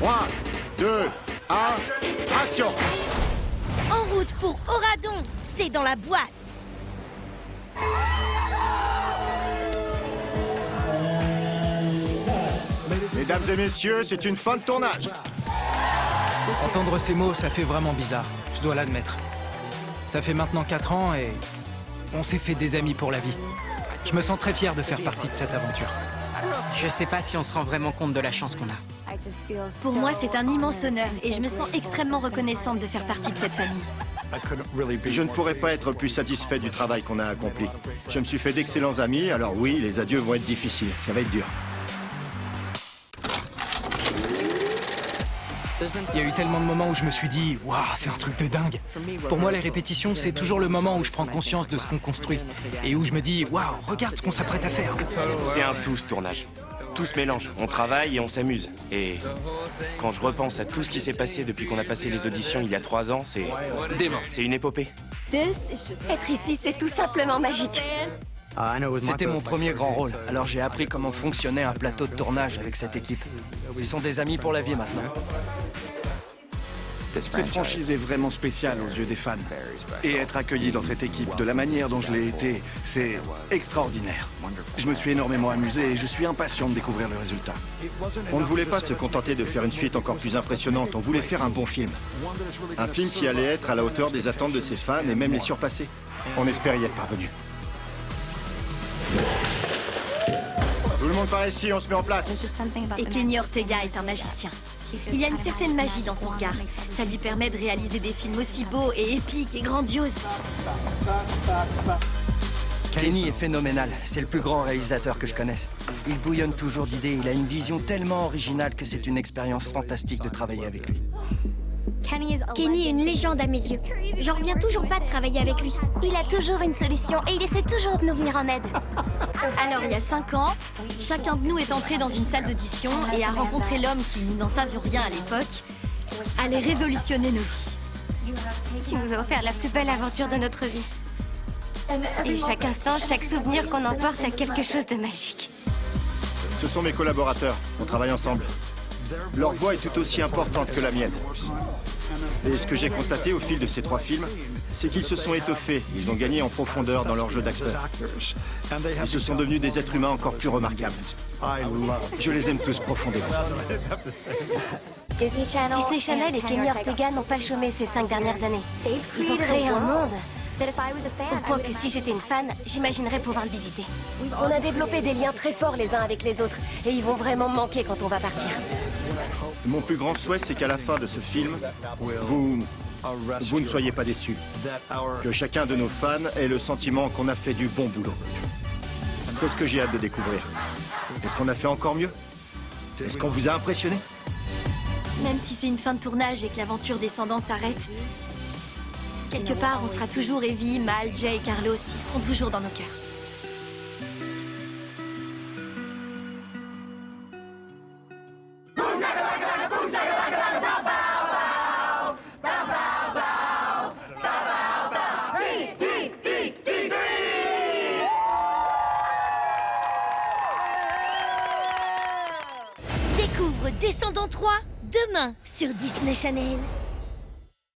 3, 2, 1, action! En route pour Auradon, c'est dans la boîte. Mesdames et messieurs, c'est une fin de tournage. Entendre ces mots, ça fait vraiment bizarre, je dois l'admettre. Ça fait maintenant 4 ans et on s'est fait des amis pour la vie. Je me sens très fier de faire partie de cette aventure. Je sais pas si on se rend vraiment compte de la chance qu'on a. Pour moi, c'est un immense honneur et je me sens extrêmement reconnaissante de faire partie de cette famille. Je ne pourrais pas être plus satisfait du travail qu'on a accompli. Je me suis fait d'excellents amis, alors oui, les adieux vont être difficiles. Ça va être dur. Il y a eu tellement de moments où je me suis dit « Waouh, c'est un truc de dingue !» Pour moi, les répétitions, c'est toujours le moment où je prends conscience de ce qu'on construit et où je me dis « Waouh, regarde ce qu'on s'apprête à faire !» C'est un tout, ce tournage. Tout se mélange. On travaille et on s'amuse. Et quand je repense à tout ce qui s'est passé depuis qu'on a passé les auditions il y a 3 ans, c'est... dément. C'est une épopée. Être ici, c'est tout simplement magique. C'était mon premier grand rôle, alors j'ai appris comment fonctionnait un plateau de tournage avec cette équipe. Ce sont des amis pour la vie maintenant. Cette franchise est vraiment spéciale aux yeux des fans. Et être accueilli dans cette équipe de la manière dont je l'ai été, c'est extraordinaire. Je me suis énormément amusé et je suis impatient de découvrir le résultat. On ne voulait pas se contenter de faire une suite encore plus impressionnante, on voulait faire un bon film. Un film qui allait être à la hauteur des attentes de ses fans et même les surpasser. On espère y être parvenu. Tout le monde par ici, on se met en place. Et Kenny Ortega est un magicien. Il y a une certaine magie dans son regard. Ça lui permet de réaliser des films aussi beaux et épiques et grandioses. Kenny est phénoménal, c'est le plus grand réalisateur que je connaisse. Il bouillonne toujours d'idées, il a une vision tellement originale que c'est une expérience fantastique de travailler avec lui. Kenny est une légende à mes yeux. J'en reviens toujours pas de travailler avec lui. Il a toujours une solution et il essaie toujours de nous venir en aide. Alors, il y a 5 ans, chacun de nous est entré dans une salle d'audition et a rencontré l'homme qui, nous n'en savions rien à l'époque, allait révolutionner nos vies. Tu nous as offert la plus belle aventure de notre vie. Et chaque instant, chaque souvenir qu'on emporte a quelque chose de magique. Ce sont mes collaborateurs, on travaille ensemble. Leur voix est tout aussi importante que la mienne. Et ce que j'ai constaté au fil de ces 3 films, c'est qu'ils se sont étoffés, ils ont gagné en profondeur dans leur jeu d'acteur. Ils se sont devenus des êtres humains encore plus remarquables. Je les aime tous profondément. Disney Channel et Kenny Ortega n'ont pas chômé ces 5 dernières années. Ils ont créé un monde. Au point que si j'étais une fan, j'imaginerais pouvoir le visiter. On a développé des liens très forts les uns avec les autres et ils vont vraiment me manquer quand on va partir. Mon plus grand souhait, c'est qu'à la fin de ce film, vous ne soyez pas déçus. Que chacun de nos fans ait le sentiment qu'on a fait du bon boulot. C'est ce que j'ai hâte de découvrir. Est-ce qu'on a fait encore mieux? Est-ce qu'on vous a impressionné? Même si c'est une fin de tournage et que l'aventure descendant s'arrête, quelque part, on sera toujours Evie, Mal, Jay et Carlos. Ils seront toujours dans nos cœurs. Découvre Descendants 3 demain sur Disney Channel.